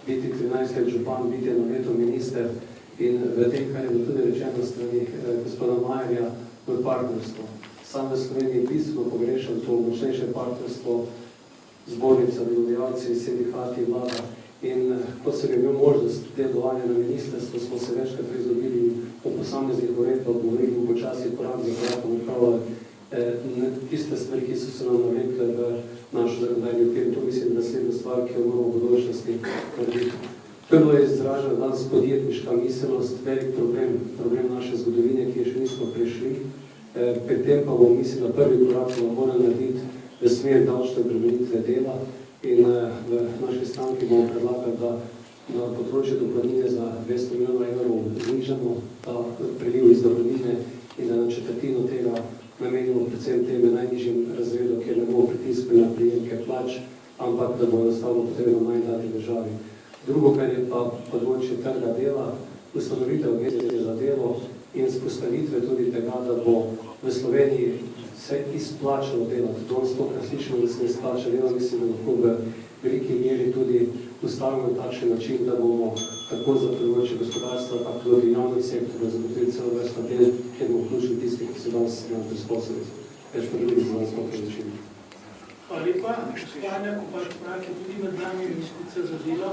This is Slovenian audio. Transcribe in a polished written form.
biti 13. župan, biti eno leto minister in v tem, kar je bilo tudi rečeno strani gospoda Majerja, v partnerstvo. Sam v Sloveniji bistveno pogrešam to močnejše partnerstvo, zbornica, delodajalci, sindikati, vlada. In ko sem imel možnost delovanja na ministrstvu, smo se večkrat prizorili o posameznih uredbah, govorili počasi korak za korakom upravljali tiste stvari, ki so se nam navekle v našo zakonodajni okvir. To mislim, da naslednja stvar, ki jo moramo v bodočnosti narediti. Prvo je izražena danes podjetniška miselnost, velik problem naše zgodovine, ki je še nismo prešli. Pri tem pa bomo, mislim, da prvi korak morali narediti v smer davčne obremenitve dela in v naši stranki bomo predlagali, da na področju dohodnine za 200 milijonov evrov znižamo ta priliv iz dohodnine in da na četrtino tega namenimo predvsem teme najnižjim razredom, kjer ne bomo pritiskali na prejemke plač, ampak da bo enostavno potrebno manj dati državi. Drugo, kar je pa področje trga dela, ustanovitev agencije za delo in spostavitve tudi tega, da bo v Sloveniji se izplačalo delati. Danes to, kar slišimo, da se ne izplača delo, mislim, da lahko v veliki meri tudi ustavimo takšen način, da bomo tako za področje gospodarstva, pa tudi javnih sektorov zagotovili celo vrsta del, kjer bomo vključili tisti, ki so danes brezposelni. Več pa drugih za nas lahko način. Hvala lepa. Gospod Anja Kopač Mrak je tudi med nami, ministrica za delo.